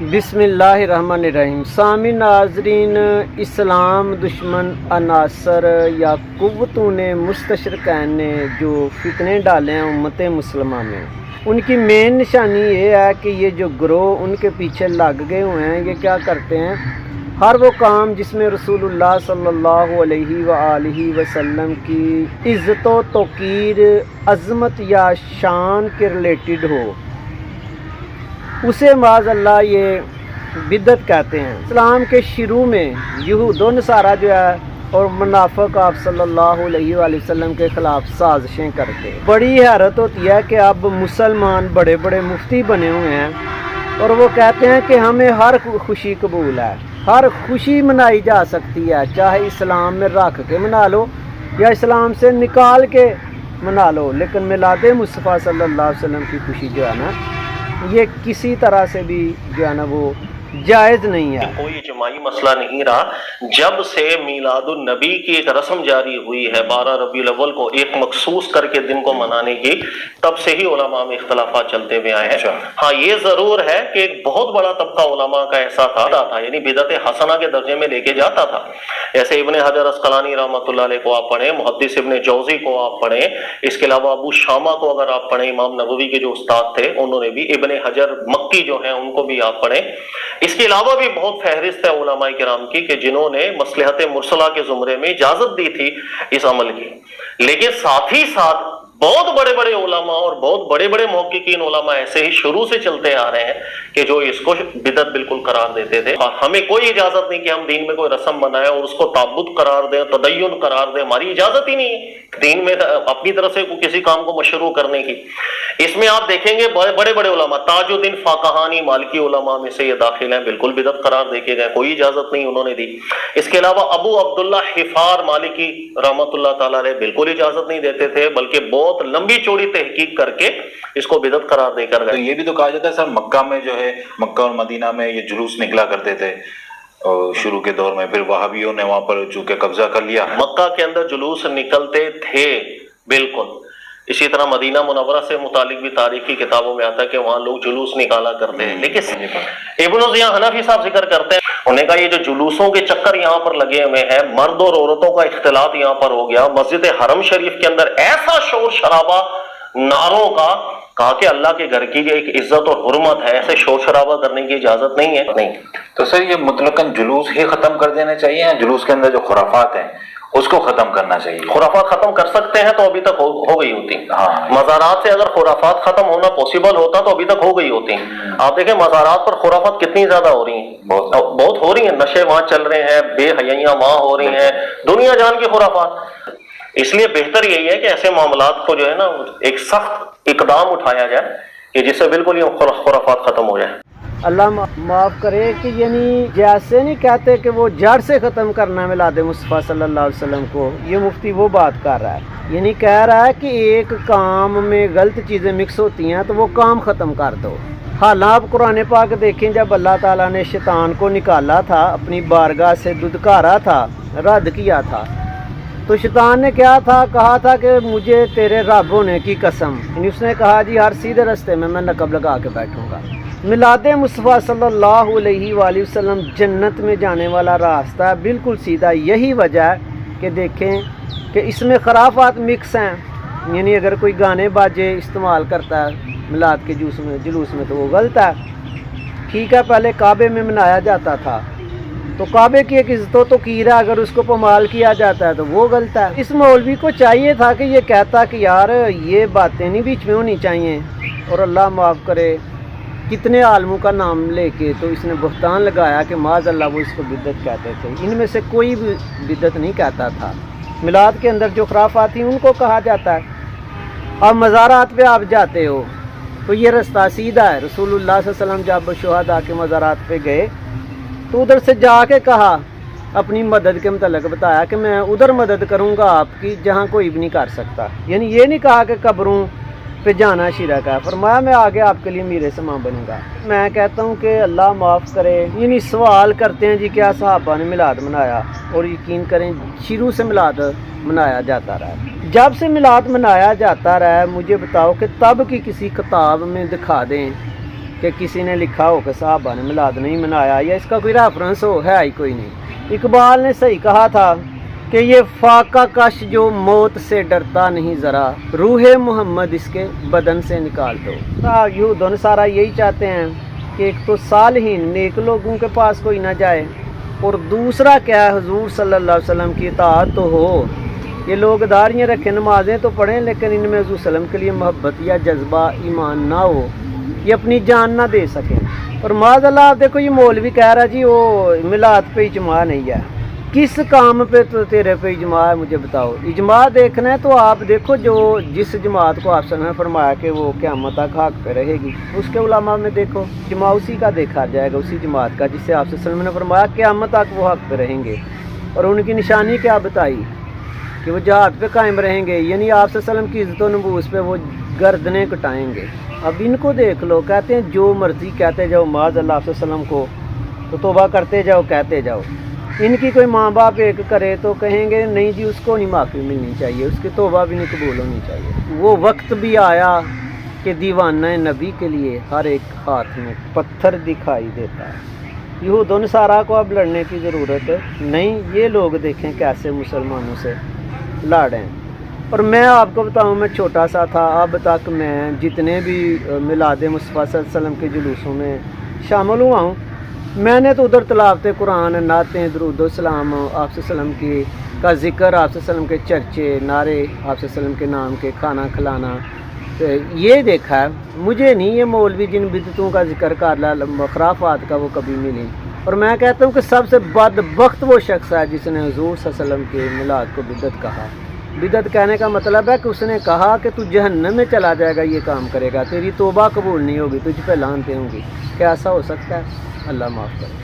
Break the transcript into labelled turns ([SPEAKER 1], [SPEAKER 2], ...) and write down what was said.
[SPEAKER 1] بسم اللہ الرحمن الرحیم۔ سامعین ناظرین، اسلام دشمن عناصر یا قوتوں نے مستشرقین نے جو فتنے ڈالے ہیں امت مسلمہ میں، ان کی مین نشانی یہ ہے کہ یہ جو گروہ ان کے پیچھے لگ گئے ہوئے ہیں، یہ کیا کرتے ہیں، ہر وہ کام جس میں رسول اللہ صلی اللہ علیہ وآلہ وسلم کی عزت و توقیر، عظمت یا شان کے ریلیٹڈ ہو، اسے معاذ اللہ یہ بدعت کہتے ہیں۔ اسلام کے شروع میں یہود و نصارہ جو ہے اور منافق آپ صلی اللہ علیہ وآلہ وسلم کے خلاف سازشیں کرتے، بڑی حیرت ہوتی ہے کہ اب مسلمان بڑے بڑے مفتی بنے ہوئے ہیں اور وہ کہتے ہیں کہ ہمیں ہر خوشی قبول ہے، ہر خوشی منائی جا سکتی ہے، چاہے اسلام میں رکھ کے منا لو یا اسلام سے نکال کے منا لو، لیکن میلاد مصطفیٰ صلی اللہ علیہ وسلم کی خوشی جو ہے نا، یہ کسی طرح سے بھی جو ہے نا وہ جائز نہیں ہے۔
[SPEAKER 2] کوئی اجتماعی مسئلہ نہیں رہا۔ جب سے میلاد النبی کی ایک رسم جاری ہوئی ہے 12 ربیع الاول کو ایک مخصوص کر کے دن کو منانے کی، تب سے ہی علماء میں اختلافات چلتے ہوئے آئے ہیں۔ ہاں یہ ضرور ہے کہ ایک بہت بڑا طبقہ علماء کا ایسا تھا یعنی بدعت حسنہ کے درجے میں لے کے جاتا تھا۔ جیسے ابن حجر عسقلانی رحمۃ اللہ علیہ کو آپ پڑھیں، محدث ابن جوزی کو آپ پڑھیں، اس کے علاوہ ابو شامہ کو اگر آپ پڑھیں، امام نووی کے جو استاد تھے انہوں نے بھی، ابن حجر مکی جو ہیں ان کو بھی آپ پڑھیں۔ اس کے علاوہ بھی بہت فہرست ہے علماء کرام کی کہ جنہوں نے مصلحت مرسلہ کے زمرے میں اجازت دی تھی اس عمل کی، لیکن ساتھ ہی ساتھ بہت بڑے بڑے علماء اور بہت بڑے بڑے محققین علماء ایسے ہی شروع سے چلتے آ رہے ہیں کہ جو اس کو بدعت بالکل قرار دیتے تھے۔ اور ہمیں کوئی اجازت نہیں کہ ہم دین میں کوئی رسم بنائیں اور اس کو تعبد قرار دیں، تدین قرار دیں، ہماری اجازت ہی نہیں ہے دین میں اپنی طرف سے کسی کام کو مشروع کرنے کی۔ اس میں آپ دیکھیں گے بڑے بڑے علماء، تاج الدین فاقہانی مالکی علماء میں سے یہ داخل ہیں، بالکل بدعت قرار دے کے گئے، کوئی اجازت نہیں انہوں نے دی۔ اس کے علاوہ ابو عبداللہ حفار مالکی رحمۃ اللہ تعالی علیہ بالکل اجازت نہیں دیتے تھے، بلکہ بہت لمبی چوڑی تحقیق کر کے اس کو بدعت قرار دے کر گئے۔
[SPEAKER 3] یہ بھی تو کہا جاتا ہے سر، مکہ میں جو ہے، مکہ اور مدینہ میں یہ جلوس نکلا کرتے تھے شروع کے دور میں، پھر وہابیوں نے وہاں پر چونکہ قبضہ کر لیا۔
[SPEAKER 2] مکہ کے اندر جلوس نکلتے تھے بالکل، اسی طرح مدینہ منورہ سے متعلق بھی تاریخی کتابوں میں آتا ہے کہ وہاں لوگ جلوس نکالا کرتے ہیں۔ لیکن ابن ضیاء حنفی صاحب ذکر کرتے ہیں، انہوں نے کہا یہ جو جلوسوں کے چکر یہاں پر لگے ہوئے ہیں، مرد اور عورتوں کا اختلاط یہاں پر ہو گیا، مسجد حرم شریف کے اندر ایسا شور شرابہ نعروں کا، کہا کہ اللہ کے گھر کی ایک عزت اور حرمت ہے، ایسے شور شرابہ کرنے کی اجازت نہیں ہے۔ نہیں
[SPEAKER 3] تو سر یہ مطلقاً جلوس ہی ختم کر دینے چاہیے، یا جلوس کے اندر جو خرافات ہیں اس کو ختم کرنا چاہیے؟
[SPEAKER 2] خرافات ختم کر سکتے ہیں تو ابھی تک ہو گئی ہوتی۔ مزارات سے اگر خرافات ختم ہونا پوسیبل ہوتا تو ابھی تک ہو گئی ہوتی۔ آپ دیکھیں مزارات پر خرافات کتنی زیادہ ہو رہی ہیں، بہت ہو رہی ہیں، نشے وہاں چل رہے ہیں، بے حیائیاں وہاں ہو رہی ہیں، دنیا جان کی خرافات۔ اس لیے بہتر یہی ہے کہ ایسے معاملات کو جو ہے نا ایک سخت اقدام اٹھایا جائے کہ جس سے بالکل یہ خرافات ختم ہو جائے۔
[SPEAKER 1] اللہ معاف کرے کہ یعنی جیسے نہیں کہتے کہ وہ جڑ سے ختم کرنا ہے میلاد مصطفیٰ صلی اللہ علیہ وسلم کو، یہ مفتی وہ بات کر رہا ہے، یعنی کہہ رہا ہے کہ ایک کام میں غلط چیزیں مکس ہوتی ہیں تو وہ کام ختم کر دو۔ حالانکہ آپ قرآن پاک دیکھیں، جب اللہ تعالیٰ نے شیطان کو نکالا تھا، اپنی بارگاہ سے دھتکارا تھا، رد کیا تھا، تو شیطان نے کیا تھا، کہا تھا کہ مجھے تیرے رب ہونے کی قسم، یعنی اس نے کہا جی ہر سیدھے رستے میں نقب لگا کے بیٹھوں گا۔ میلاد مصطفیٰ صلی اللہ علیہ وآلہ وسلم جنت میں جانے والا راستہ ہے، بالکل سیدھا۔ یہی وجہ ہے کہ دیکھیں کہ اس میں خرافات مکس ہیں، یعنی اگر کوئی گانے باجے استعمال کرتا ہے میلاد کے جلوس میں تو وہ غلط ہے۔ ٹھیک ہے، پہلے کعبے میں منایا جاتا تھا تو کعبے کی ایک عزت و توقیر ہے، اگر اس کو پامال کیا جاتا ہے تو وہ غلط ہے۔ اس مولوی کو چاہیے تھا کہ یہ کہتا کہ یار یہ باتیں نہیں بیچ میں ہونی چاہیے، اور اللہ معاف کرے کتنے عالموں کا نام لے کے تو اس نے بہتان لگایا کہ معاذ اللہ وہ اس کو بدعت کہتے تھے۔ ان میں سے کوئی بھی بدعت نہیں کہتا تھا۔ میلاد کے اندر جو خرافات تھیں ان کو کہا جاتا ہے۔ اب مزارات پہ آپ جاتے ہو تو یہ رستہ سیدھا ہے۔ رسول اللہ صلی اللہ علیہ وسلم جب شہداء کے مزارات پہ گئے تو ادھر سے جا کے کہا، اپنی مدد کے متعلق بتایا کہ میں ادھر مدد کروں گا آپ کی جہاں کوئی بھی نہیں کر سکتا، یعنی یہ نہیں کہا کہ قبروں پہ جانا شرک ہے، فرمایا میں آگے آپ کے لیے میرے سامان بنوں گا۔ میں کہتا ہوں کہ اللہ معاف کرے، یعنی سوال کرتے ہیں جی کیا صحابہ نے میلاد منایا، اور یقین کریں شروع سے میلاد منایا جاتا رہا ہے۔ جب سے میلاد منایا جاتا رہا ہے، مجھے بتاؤ کہ تب کی کسی کتاب میں دکھا دیں کہ کسی نے لکھا ہو کہ صحابہ نے میلاد نہیں منایا یا اس کا کوئی ریفرنس ہو، ہے ہی کوئی نہیں۔ اقبال نے صحیح کہا تھا کہ یہ فاقہ کش جو موت سے ڈرتا نہیں ذرا، روح محمد اس کے بدن سے نکال دو۔ یہود و نصارہ یہی چاہتے ہیں کہ ایک تو صالحین نیک لوگوں کے پاس کوئی نہ جائے، اور دوسرا کیا ہے، حضور صلی اللہ علیہ وسلم کی اطاعت تو ہو۔ یہ لوگ داڑیاں رکھیں، نمازیں تو پڑھیں، لیکن ان میں حضور صلی اللہ علیہ وسلم کے لیے محبت یا جذبہ ایمان نہ ہو، یہ اپنی جان نہ دے سکیں۔ اور معاذ اللہ آپ دیکھو یہ مولوی کہہ رہا جی وہ میلاد پہ اجماع نہیں ہے۔ کس کام پہ تو تیرے پہ اجماع ہے مجھے بتاؤ؟ اجماع دیکھنا ہے تو آپ دیکھو جو جس جماعت کو آپ صلی اللہ علیہ وسلم نے فرمایا کہ وہ قیامت تک حق پہ رہے گی، اس کے علماء میں دیکھو اجماع اسی کا دیکھا جائے گا، اسی جماعت کا جس سے آپ صلی اللہ علیہ وسلم نے فرمایا قیامت تک وہ حق پہ رہیں گے۔ اور ان کی نشانی کیا بتائی کہ وہ جہاد پہ قائم رہیں گے، یعنی آپ صلی اللہ علیہ وسلم کی عزت و نفوذ پہ وہ گردنیں کٹائیں گے۔ اب ان کو دیکھ لو، کہتے ہیں جو مرضی کہتے جاؤ معاذ اللہ صلی اللہ علیہ وسلم کو، تو توبہ کرتے جاؤ کہتے جاؤ۔ ان کی کوئی ماں باپ ایک کرے تو کہیں گے نہیں جی اس کو نہیں معافی ملنی چاہیے، اس کی توبہ بھی نہیں قبول ہونی چاہیے۔ وہ وقت بھی آیا کہ دیوانہ نبی کے لیے ہر ایک ہاتھ میں پتھر دکھائی دیتا ہے۔ یہود و نصارہ کو اب لڑنے کی ضرورت نہیں، یہ لوگ دیکھیں کیسے مسلمانوں سے لڑیں۔ اور میں آپ کو بتاؤں، میں چھوٹا سا تھا، اب تک میں جتنے بھی میلاد مصطفیٰ صلی اللہ علیہ وسلم کے جلوسوں میں شامل ہوا ہوں، میں نے تو ادھر تلاوت قرآن، نعتیں، درود و سلام، آپ صلی اللہ علیہ وسلم کی کا ذکر، آپ صلی اللہ علیہ وسلم کے چرچے، نعرے، آپ صلی اللہ علیہ وسلم کے نام کے، کھانا کھلانا، یہ دیکھا ہے۔ مجھے نہیں یہ مولوی جن بدعتوں کا ذکر کر رہا، خرافات کا، وہ کبھی ملی۔ اور میں کہتا ہوں کہ سب سے بدبخت وہ شخص ہے جس نے حضور صلی اللہ علیہ وسلم کے میلاد کو بدعت کہا۔ بدعت کہنے کا مطلب ہے کہ اس نے کہا کہ تو جہنم میں چلا جائے گا یہ کام کرے گا، تیری توبہ قبول نہیں ہوگی، تجھ پہ لعنتیں ہوں گی۔ کیا ایسا ہو سکتا ہے؟ اللہ معاف کرے۔